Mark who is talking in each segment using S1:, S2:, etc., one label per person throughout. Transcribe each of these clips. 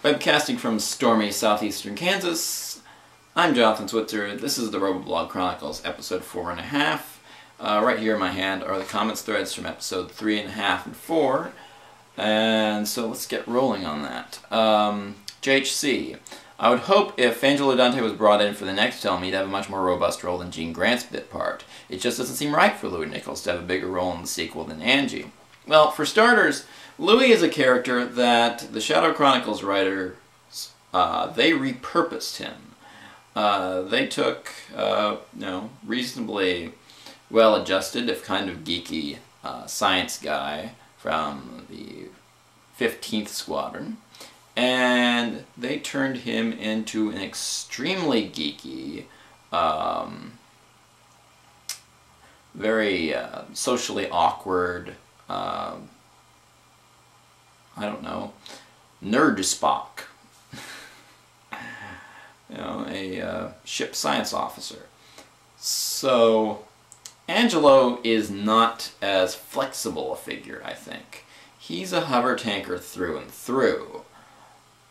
S1: Webcasting from stormy southeastern Kansas, I'm Jonathan Switzer. This is the Roboblog Chronicles, episode 4.5. Right here in my hand are the comments threads from episode 3.5 and 4. And so let's get rolling on that. JHC. I would hope if Angelo Dante was brought in for the next film, he'd have a much more robust role than Gene Grant's bit part. It just doesn't seem right for Louie Nichols to have a bigger role in the sequel than Angie. Well, for starters, Louie is a character that the Shadow Chronicles writers, they repurposed him. They took, reasonably well-adjusted, if kind of geeky, science guy from the 15th Squadron, and they turned him into an extremely geeky, very socially awkward, nerd Spock. A ship science officer. So, Angelo is not as flexible a figure, I think. He's a hover tanker through and through.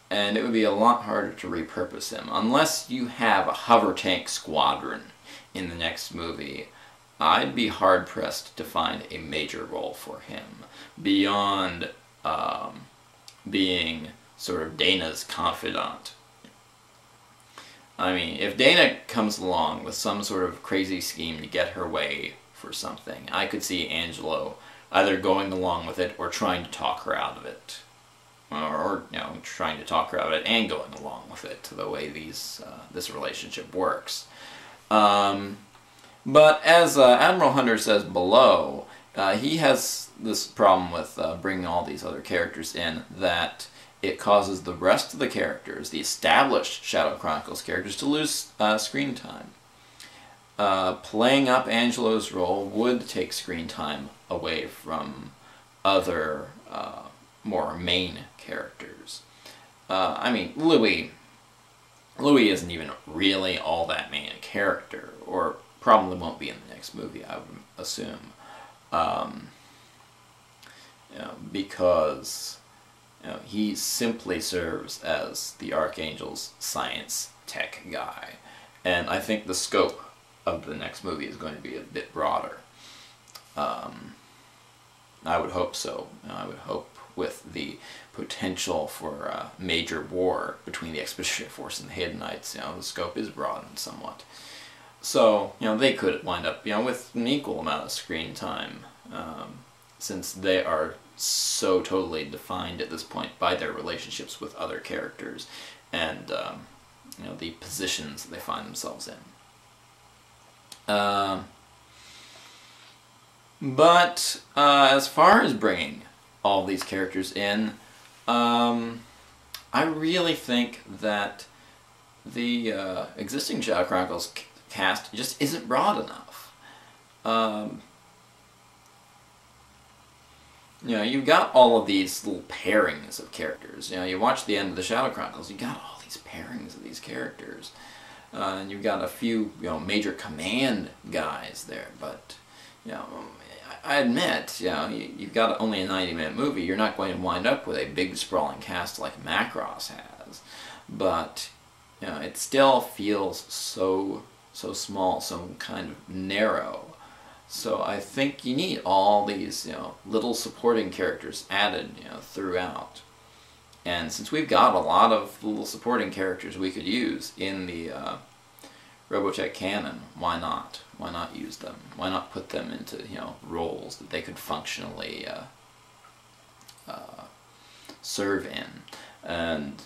S1: And it would be a lot harder to repurpose him. Unless you have a hover tank squadron in the next movie, I'd be hard-pressed to find a major role for him beyond being sort of Dana's confidant. I mean, if Dana comes along with some sort of crazy scheme to get her way for something, I could see Angelo either going along with it or trying to talk her out of it. Or trying to talk her out of it and going along with it, the way this relationship works. But as Admiral Hunter says below, he has this problem with bringing all these other characters in, that it causes the rest of the characters, the established Shadow Chronicles characters, to lose screen time. Playing up Angelo's role would take screen time away from other more main characters. I mean, Louie isn't even really all that main a character, or probably won't be in the next movie, I would assume. Because he simply serves as the Archangel's science tech guy. And I think the scope of the next movie is going to be a bit broader. I would hope so. I would hope with the potential for a major war between the Expeditionary Force and the Haydenites, the scope is broadened somewhat. So, they could wind up, with an equal amount of screen time, since they are so totally defined at this point by their relationships with other characters and, the positions they find themselves in. But as far as bringing all these characters in, I really think that the existing Shadow Chronicles cast just isn't broad enough. You've got all of these little pairings of characters. You watch the end of the Shadow Chronicles, you got all these pairings of these characters. And you've got a few, major command guys there, but, I admit, you've got only a 90-minute movie, you're not going to wind up with a big sprawling cast like Macross has. But, it still feels so small, so kind of narrow. So I think you need all these, little supporting characters added, throughout. And since we've got a lot of little supporting characters we could use in the Robotech canon, why not? Why not use them? Why not put them into, roles that they could functionally serve in, and,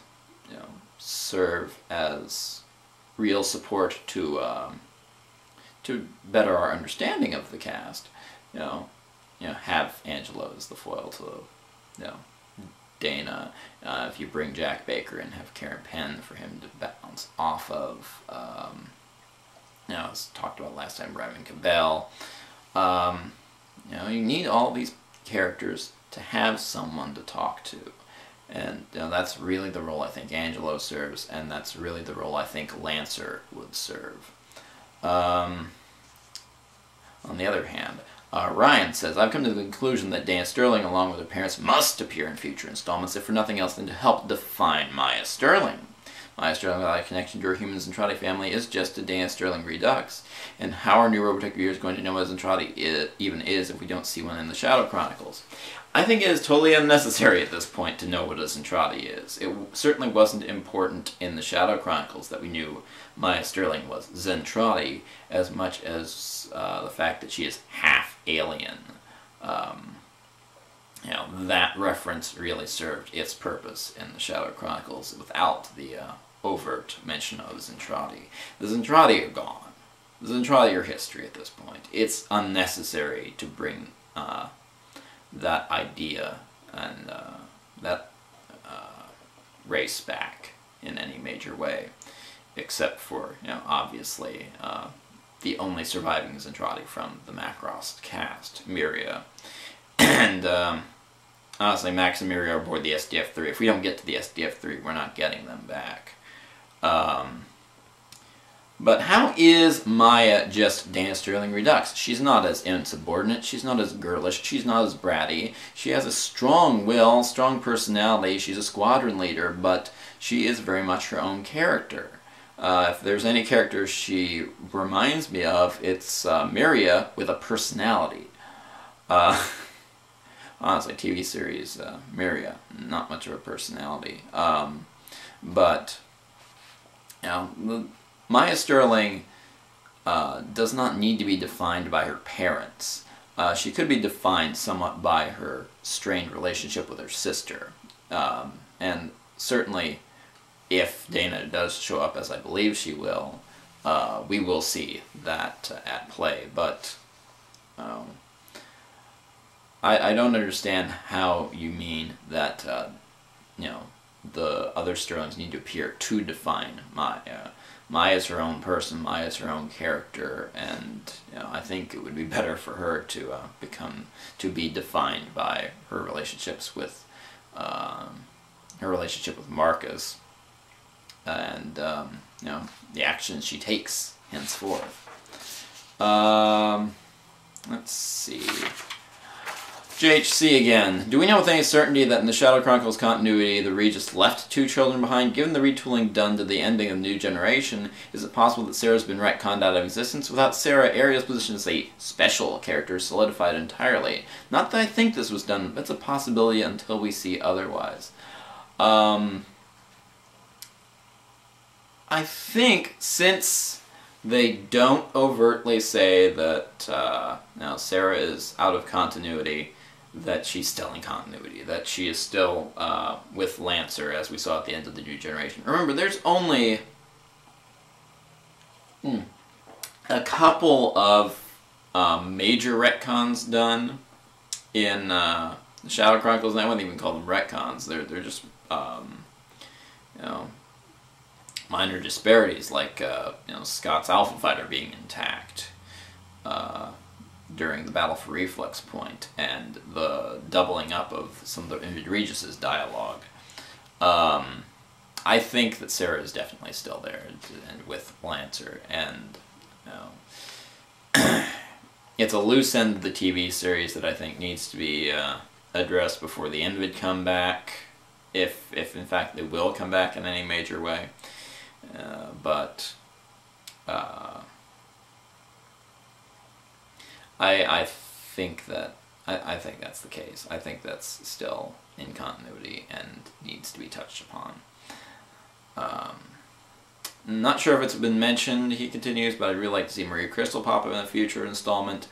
S1: serve as real support to better our understanding of the cast. Have Angelo as the foil to, Dana. If you bring Jack Baker and have Karen Penn for him to bounce off of, as talked about last time, Raven Cabell. You need all these characters to have someone to talk to. And that's really the role I think Angelo serves, and that's really the role I think Lancer would serve. On the other hand, Ryan says, I've come to the conclusion that Dana Sterling, along with her parents, must appear in future installments, if for nothing else than to help define Maya Sterling. Maya Sterling, without a connection to her human Zentradi family, is just a Dana Sterling redux. And how are new Robotech viewers going to know what a Zentradi even is if we don't see one in the Shadow Chronicles? I think it is totally unnecessary at this point to know what a Zentradi is. It certainly wasn't important in the Shadow Chronicles that we knew Maya Sterling was Zentradi as much as the fact that she is half alien. That reference really served its purpose in the Shadow Chronicles without the overt mention of Zentradi. The Zentradi are gone. The Zentradi are history at this point. It's unnecessary to bring that idea and that race back in any major way, except for, obviously, the only surviving Zentradi from the Macross cast, Miria. And honestly, Max and Miria are aboard the SDF-3. If we don't get to the SDF-3, we're not getting them back. But how is Maya just Dana Sterling Redux? She's not as insubordinate, she's not as girlish, she's not as bratty. She has a strong will, strong personality, she's a squadron leader, but she is very much her own character. If there's any character she reminds me of, it's Miria with a personality. Honestly, TV series Miria, not much of a personality. But, Maya Sterling does not need to be defined by her parents. She could be defined somewhat by her strained relationship with her sister. And certainly, if Dana does show up, as I believe she will, we will see that at play. But I don't understand how you mean that, the other Sterlings need to appear to define Maya. Maya is her own person, Maya is her own character, and I think it would be better for her to be defined by her relationships with Marcus, and the actions she takes henceforth. Let's see. JHC again. Do we know with any certainty that in the Shadow Chronicles continuity, the Regis left 2 children behind? Given the retooling done to the ending of the New Generation, is it possible that Sarah's been retconned out of existence? Without Sarah, Ariel's position as a special character solidified entirely. Not that I think this was done, but it's a possibility until we see otherwise. I think since they don't overtly say that now Sarah is out of continuity, that she's still in continuity, that she is still with Lancer, as we saw at the end of the New Generation. Remember, there's only a couple of major retcons done in the Shadow Chronicles, and I wouldn't even call them retcons. They're just minor disparities, like Scott's Alpha Fighter being intact during the Battle for Reflex Point, and the doubling up of some of the Regis' dialogue. I think that Sarah is definitely still there, and with Lancer, and it's a loose end of the TV series that I think needs to be addressed before the Invid come back, if in fact they will come back in any major way. I think that's the case. I think that's still in continuity and needs to be touched upon. Not sure if it's been mentioned, he continues, but I'd really like to see Marie Crystal pop up in a future installment.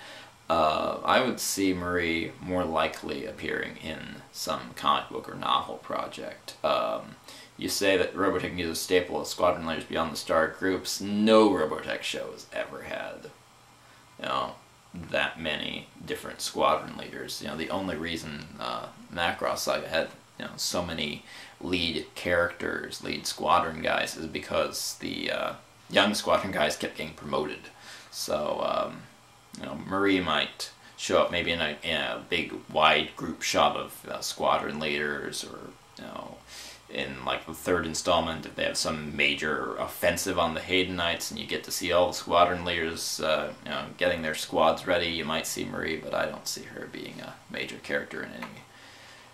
S1: I would see Marie more likely appearing in some comic book or novel project. You say that Robotech is a staple of squadron leaders beyond the star groups. No Robotech show has ever had, that many different squadron leaders. The only reason Macross Saga had, so many lead characters, lead squadron guys, is because the young squadron guys kept getting promoted. So, Marie might show up maybe in a big wide group shot of squadron leaders, or in like the third installment, if they have some major offensive on the Haydenites and you get to see all the squadron leaders getting their squads ready, you might see Marie, but I don't see her being a major character in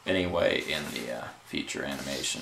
S1: any way in the feature animation.